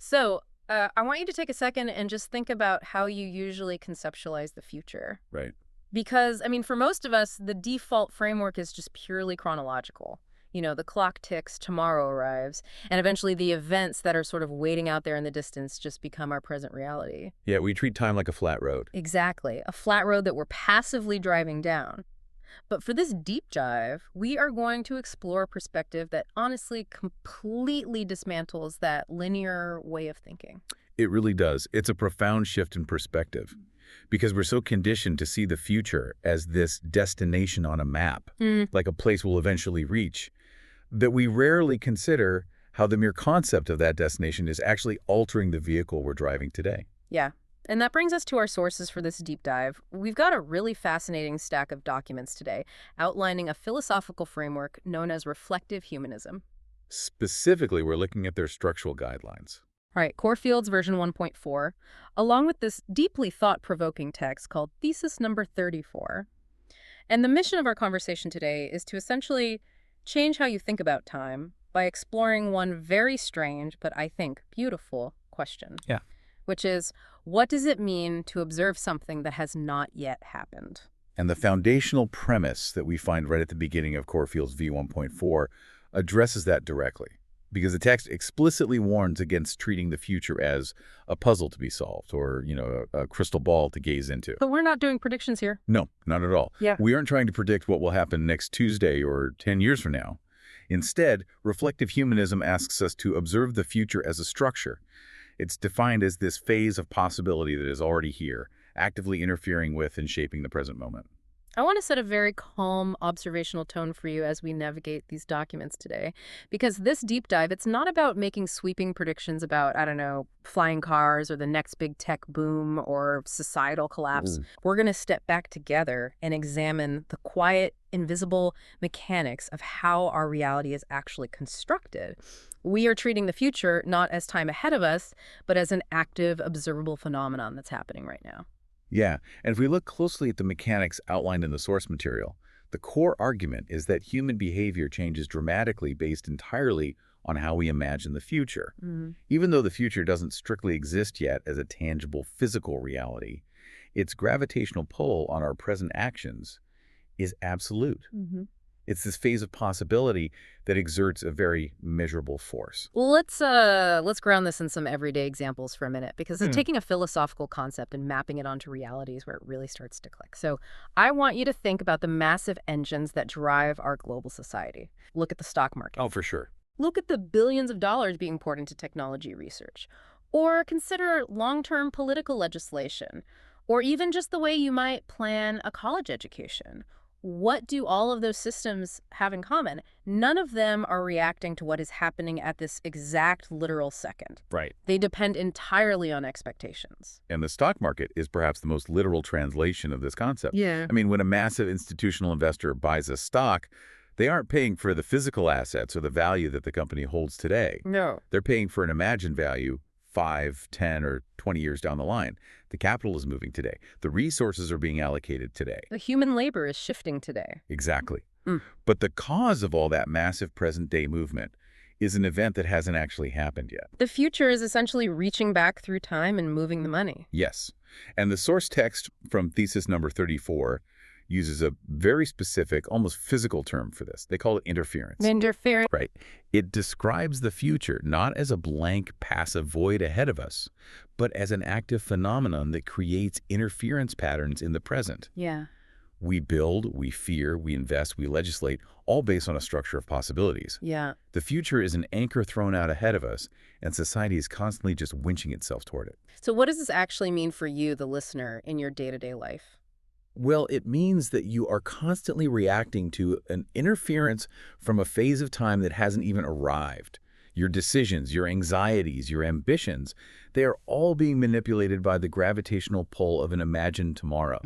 So, I want you to take a second and just think about how you usually conceptualize the future. Right. Because, I mean, for most of us, the default framework is just purely chronological. You know, the clock ticks, tomorrow arrives, and eventually the events that are sort of waiting out there in the distance just become our present reality. Yeah, we treat time like a flat road. Exactly. A flat road that we're passively driving down. But for this deep dive, we are going to explore a perspective that honestly completely dismantles that linear way of thinking. It really does. It's a profound shift in perspective because we're so conditioned to see the future as this destination on a map, like a place we'll eventually reach, that we rarely consider how the mere concept of that destination is actually altering the vehicle we're driving today. Yeah. And that brings us to our sources for this deep dive. We've got a really fascinating stack of documents today outlining a philosophical framework known as reflective humanism. Specifically, we're looking at their structural guidelines. All right, Corefield's version 1.4, along with this deeply thought-provoking text called Thesis number 34. And the mission of our conversation today is to essentially change how you think about time by exploring one very strange, but I think beautiful question. Yeah. Which is, what does it mean to observe something that has not yet happened? And the foundational premise that we find right at the beginning of Corefield's V1.4 addresses that directly, because the text explicitly warns against treating the future as a puzzle to be solved or, a crystal ball to gaze into. But we're not doing predictions here. No, not at all. Yeah. We aren't trying to predict what will happen next Tuesday or 10 years from now. Instead, reflective humanism asks us to observe the future as a structure. It's defined as this phase of possibility that is already here, actively interfering with and shaping the present moment. I want to set a very calm, observational tone for you as we navigate these documents today, because this deep dive, it's not about making sweeping predictions about, I don't know, flying cars or the next big tech boom or societal collapse. We're going to step back together and examine the quiet, invisible mechanics of how our reality is actually constructed. We are treating the future not as time ahead of us, but as an active, observable phenomenon that's happening right now. Yeah, and if we look closely at the mechanics outlined in the source material, the core argument is that human behavior changes dramatically based entirely on how we imagine the future. Even though the future doesn't strictly exist yet as a tangible physical reality, its gravitational pull on our present actions is absolute. It's this phase of possibility that exerts a very measurable force. Well, let's ground this in some everyday examples for a minute, because taking a philosophical concept and mapping it onto reality is where it really starts to click. So I want you to think about the massive engines that drive our global society. Look at the stock market. Oh, for sure. Look at the billions of dollars being poured into technology research. Or consider long-term political legislation, or even just the way you might plan a college education. What do all of those systems have in common? None of them are reacting to what is happening at this exact literal second. Right. They depend entirely on expectations. And the stock market is perhaps the most literal translation of this concept. Yeah. I mean, when a massive institutional investor buys a stock, they aren't paying for the physical assets or the value that the company holds today. No. They're paying for an imagined value 5, 10, or 20 years down the line. The capital is moving today. The resources are being allocated today. The human labor is shifting today. Exactly. But the cause of all that massive present-day movement is an event that hasn't actually happened yet. The future is essentially reaching back through time and moving the money. Yes. And the source text from thesis number 34 uses a very specific, almost physical term for this. They call it interference. Interference. Right. It describes the future not as a blank, passive void ahead of us, but as an active phenomenon that creates interference patterns in the present. Yeah. We build, we fear, we invest, we legislate, all based on a structure of possibilities. Yeah. The future is an anchor thrown out ahead of us, and society is constantly just winching itself toward it. So what does this actually mean for you, the listener, in your day-to-day life? Well, it means that you are constantly reacting to an interference from a phase of time that hasn't even arrived. Your decisions, your anxieties, your ambitions, they are all being manipulated by the gravitational pull of an imagined tomorrow.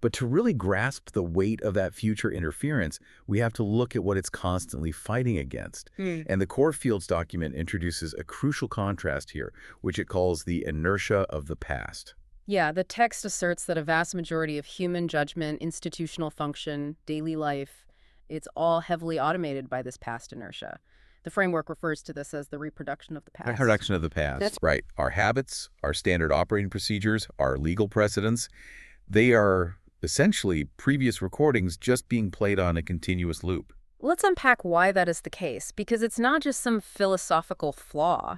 But to really grasp the weight of that future interference, we have to look at what it's constantly fighting against. And the Corefield's document introduces a crucial contrast here, which it calls the inertia of the past. Yeah, the text asserts that a vast majority of human judgment, institutional function, daily life, it's all heavily automated by this past inertia. The framework refers to this as the reproduction of the A past. reduction of the past. That's Right. Our habits, our standard operating procedures, our legal precedents, they are essentially previous recordings just being played on a continuous loop. Let's unpack why that is the case, because it's not just some philosophical flaw.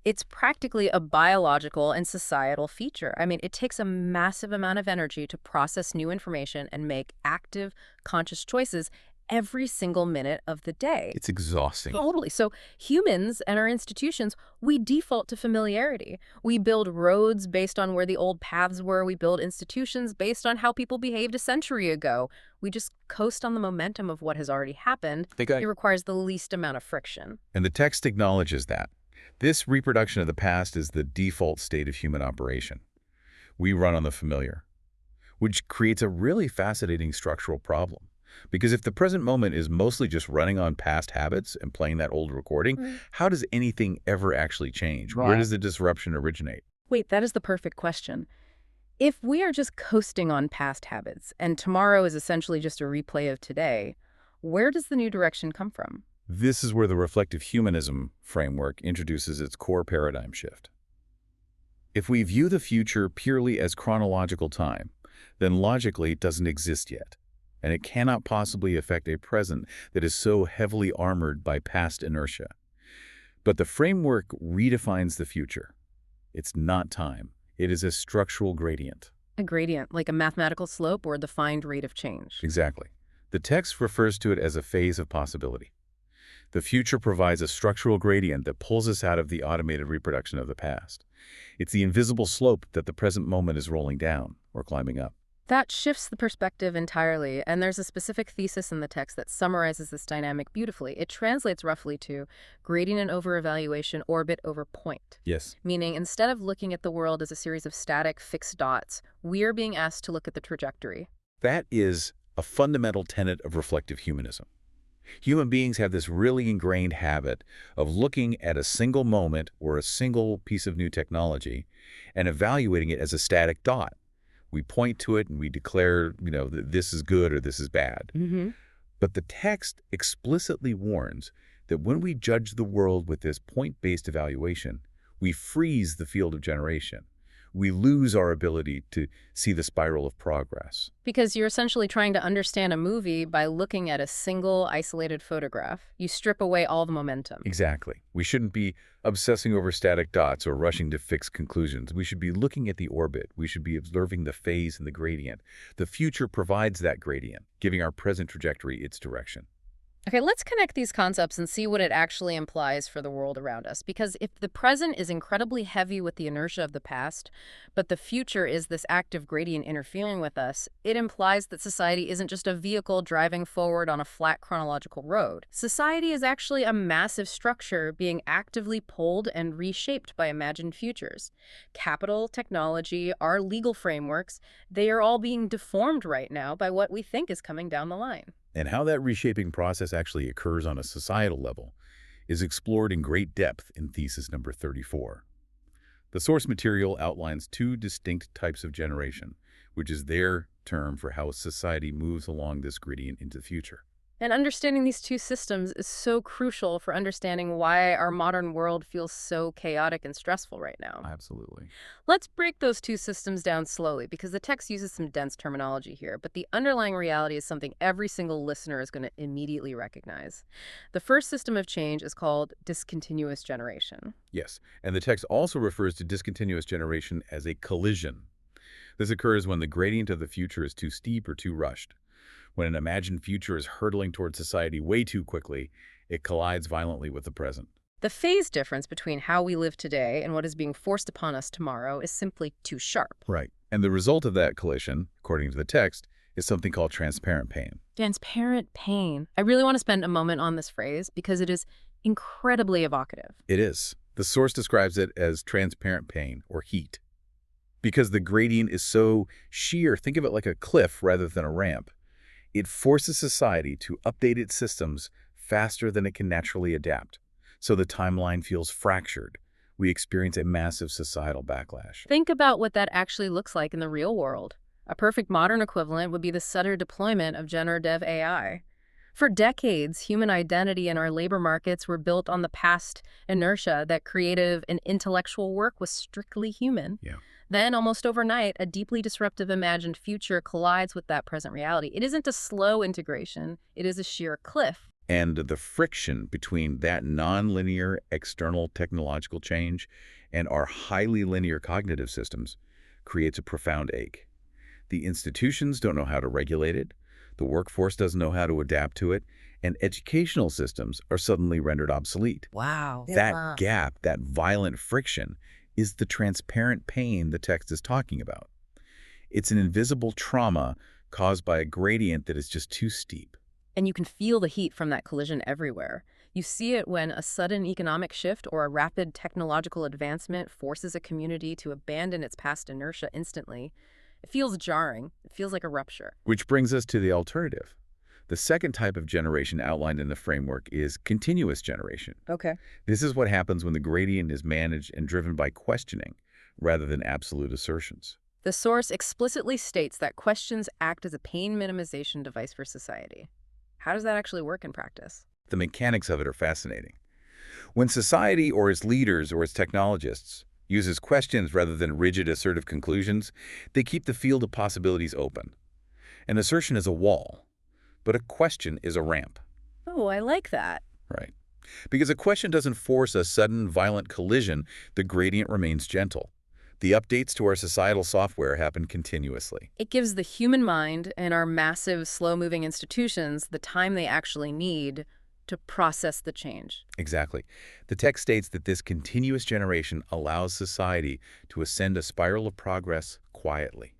It's practically a biological and societal feature. I mean, it takes a massive amount of energy to process new information and make active, conscious choices every single minute of the day. It's exhausting. Totally. So humans and our institutions, we default to familiarity. We build roads based on where the old paths were. We build institutions based on how people behaved a century ago. We just coast on the momentum of what has already happened. It requires the least amount of friction. And the text acknowledges that. This reproduction of the past is the default state of human operation. We run on the familiar, which creates a really fascinating structural problem. Because if the present moment is mostly just running on past habits and playing that old recording, how does anything ever actually change? Where does the disruption originate? Wait, that is the perfect question. If we are just coasting on past habits and tomorrow is essentially just a replay of today, where does the new direction come from? This is where the reflective humanism framework introduces its core paradigm shift. If we view the future purely as chronological time, then logically it doesn't exist yet, and it cannot possibly affect a present that is so heavily armored by past inertia. But the framework redefines the future. It's not time. It is a structural gradient. A gradient, like a mathematical slope or a defined rate of change. Exactly. The text refers to it as a phase of possibility. The future provides a structural gradient that pulls us out of the automated reproduction of the past. It's the invisible slope that the present moment is rolling down or climbing up. That shifts the perspective entirely, and there's a specific thesis in the text that summarizes this dynamic beautifully. It translates roughly to gradient over evaluation, orbit over point. Yes. Meaning, instead of looking at the world as a series of static, fixed dots, we're being asked to look at the trajectory. That is a fundamental tenet of reflective humanism. Human beings have this really ingrained habit of looking at a single moment or a single piece of new technology and evaluating it as a static dot. We point to it and we declare, that this is good or this is bad. But the text explicitly warns that when we judge the world with this point-based evaluation, we freeze the field of generation. We lose our ability to see the spiral of progress. Because you're essentially trying to understand a movie by looking at a single isolated photograph. You strip away all the momentum. Exactly. We shouldn't be obsessing over static dots or rushing to fix conclusions. We should be looking at the orbit. We should be observing the phase and the gradient. The future provides that gradient, giving our present trajectory its direction. Okay, let's connect these concepts and see what it actually implies for the world around us. Because if the present is incredibly heavy with the inertia of the past, but the future is this active gradient interfering with us, it implies that society isn't just a vehicle driving forward on a flat chronological road. Society is actually a massive structure being actively pulled and reshaped by imagined futures. Capital, technology, our legal frameworks, they are all being deformed right now by what we think is coming down the line. And how that reshaping process actually occurs on a societal level is explored in great depth in thesis number 34. The source material outlines two distinct types of generation, which is their term for how society moves along this gradient into the future. And understanding these two systems is so crucial for understanding why our modern world feels so chaotic and stressful right now. Absolutely. Let's break those two systems down slowly, because the text uses some dense terminology here, but the underlying reality is something every single listener is going to immediately recognize. The first system of change is called discontinuous generation. Yes, and the text also refers to discontinuous generation as a collision. This occurs when the gradient of the future is too steep or too rushed. When an imagined future is hurtling toward society way too quickly, it collides violently with the present. The phase difference between how we live today and what is being forced upon us tomorrow is simply too sharp. Right. And the result of that collision, according to the text, is something called transparent pain. Transparent pain. I really want to spend a moment on this phrase because it is incredibly evocative. It is. The source describes it as transparent pain or heat. Because the gradient is so sheer, think of it like a cliff rather than a ramp. It forces society to update its systems faster than it can naturally adapt. So the timeline feels fractured. We experience a massive societal backlash. Think about what that actually looks like in the real world. A perfect modern equivalent would be the sudden deployment of generative AI. For decades, human identity and our labor markets were built on the past inertia that creative and intellectual work was strictly human. Yeah. Then, almost overnight, a deeply disruptive imagined future collides with that present reality. It isn't a slow integration, it is a sheer cliff. And the friction between that nonlinear external technological change and our highly linear cognitive systems creates a profound ache. The institutions don't know how to regulate it, the workforce doesn't know how to adapt to it, and educational systems are suddenly rendered obsolete. Wow. That gap, that violent friction, is the transparent pain the text is talking about. It's an invisible trauma caused by a gradient that is just too steep. And you can feel the heat from that collision everywhere. You see it when a sudden economic shift or a rapid technological advancement forces a community to abandon its past inertia instantly. It feels jarring. It feels like a rupture. Which brings us to the alternative. The second type of generation outlined in the framework is continuous generation. Okay. This is what happens when the gradient is managed and driven by questioning rather than absolute assertions. The source explicitly states that questions act as a pain minimization device for society. How does that actually work in practice? The mechanics of it are fascinating. When society or its leaders or its technologists uses questions rather than rigid assertive conclusions, they keep the field of possibilities open. An assertion is a wall, but a question is a ramp. Oh, I like that. Right. Because a question doesn't force a sudden, violent collision, the gradient remains gentle. The updates to our societal software happen continuously. It gives the human mind and our massive, slow-moving institutions the time they actually need to process the change. Exactly. The text states that this continuous generation allows society to ascend a spiral of progress quietly.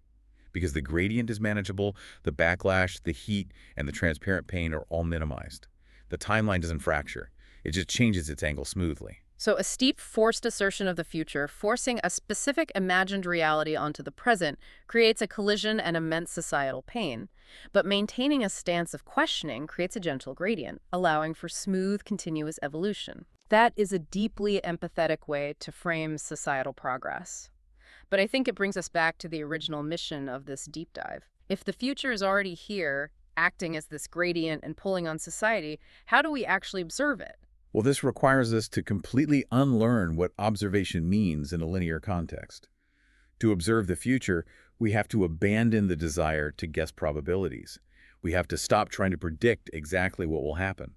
Because the gradient is manageable, the backlash, the heat, and the transparent pain are all minimized. The timeline doesn't fracture. It just changes its angle smoothly. So a steep, forced assertion of the future, forcing a specific imagined reality onto the present, creates a collision and immense societal pain. But maintaining a stance of questioning creates a gentle gradient, allowing for smooth, continuous evolution. That is a deeply empathetic way to frame societal progress. But I think it brings us back to the original mission of this deep dive. If the future is already here, acting as this gradient and pulling on society, how do we actually observe it? Well, this requires us to completely unlearn what observation means in a linear context. To observe the future, we have to abandon the desire to guess probabilities. We have to stop trying to predict exactly what will happen.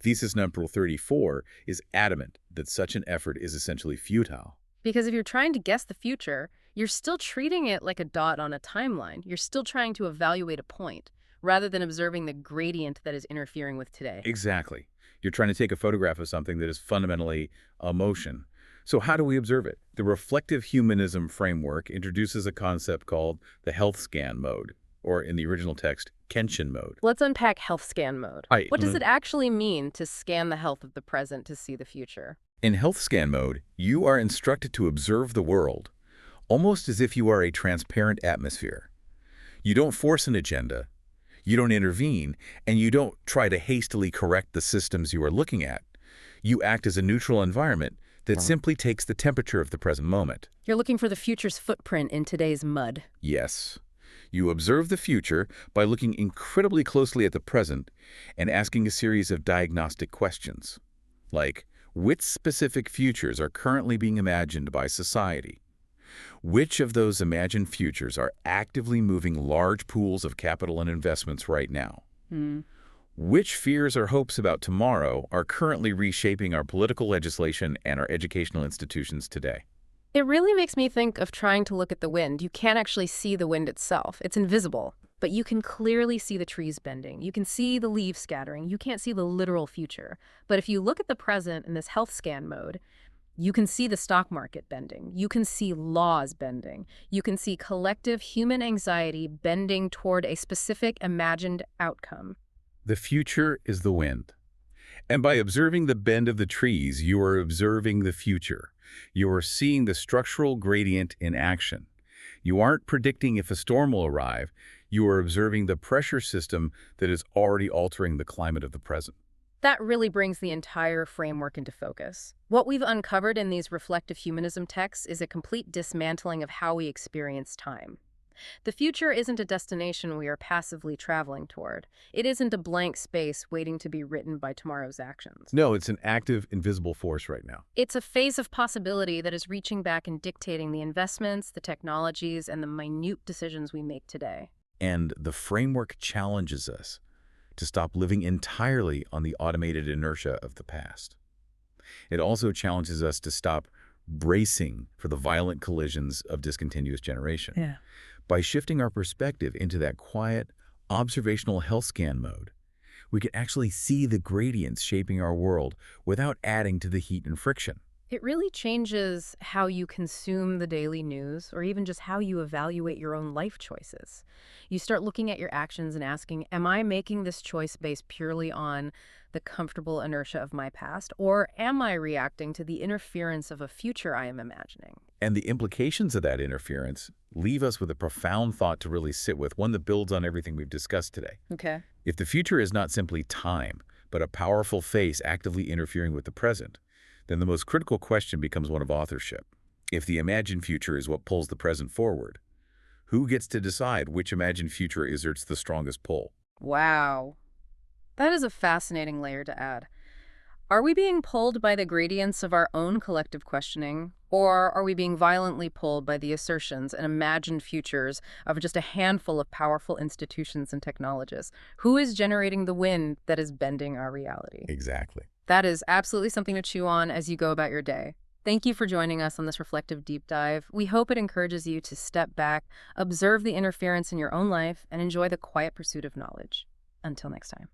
Thesis number 34 is adamant that such an effort is essentially futile. Because if you're trying to guess the future, you're still treating it like a dot on a timeline. You're still trying to evaluate a point, rather than observing the gradient that is interfering with today. Exactly. You're trying to take a photograph of something that is fundamentally a motion. So how do we observe it? The reflective humanism framework introduces a concept called the health scan mode, or in the original text, Kenshin mode. Let's unpack health scan mode. Right. What does it actually mean to scan the health of the present to see the future? In health scan mode, you are instructed to observe the world, almost as if you are a transparent atmosphere. You don't force an agenda, you don't intervene, and you don't try to hastily correct the systems you are looking at. You act as a neutral environment that simply takes the temperature of the present moment. You're looking for the future's footprint in today's mud. Yes. You observe the future by looking incredibly closely at the present and asking a series of diagnostic questions, like which specific futures are currently being imagined by society? Which of those imagined futures are actively moving large pools of capital and investments right now? Which fears or hopes about tomorrow are currently reshaping our political legislation and our educational institutions today? It really makes me think of trying to look at the wind. You can't actually see the wind itself. It's invisible. But you can clearly see the trees bending. You can see the leaves scattering. You can't see the literal future. But if you look at the present in this health scan mode, you can see the stock market bending. You can see laws bending. You can see collective human anxiety bending toward a specific imagined outcome. The future is the wind. And by observing the bend of the trees, you are observing the future. You are seeing the structural gradient in action. You aren't predicting if a storm will arrive. You are observing the pressure system that is already altering the climate of the present. That really brings the entire framework into focus. What we've uncovered in these reflective humanism texts is a complete dismantling of how we experience time. The future isn't a destination we are passively traveling toward. It isn't a blank space waiting to be written by tomorrow's actions. No, it's an active, invisible force right now. It's a phase of possibility that is reaching back and dictating the investments, the technologies, and the minute decisions we make today. And the framework challenges us to stop living entirely on the automated inertia of the past. It also challenges us to stop bracing for the violent collisions of discontinuous generation. Yeah. By shifting our perspective into that quiet, observational health scan mode, we can actually see the gradients shaping our world without adding to the heat and friction. It really changes how you consume the daily news or even just how you evaluate your own life choices. You start looking at your actions and asking, am I making this choice based purely on the comfortable inertia of my past, or am I reacting to the interference of a future I am imagining? And the implications of that interference leave us with a profound thought to really sit with, one that builds on everything we've discussed today. Okay. If the future is not simply time, but a powerful face actively interfering with the present, then the most critical question becomes one of authorship. If the imagined future is what pulls the present forward, who gets to decide which imagined future exerts the strongest pull? Wow. That is a fascinating layer to add. Are we being pulled by the gradients of our own collective questioning, or are we being violently pulled by the assertions and imagined futures of just a handful of powerful institutions and technologists? Who is generating the wind that is bending our reality? Exactly. That is absolutely something to chew on as you go about your day. Thank you for joining us on this reflective deep dive. We hope it encourages you to step back, observe the interference in your own life, and enjoy the quiet pursuit of knowledge. Until next time.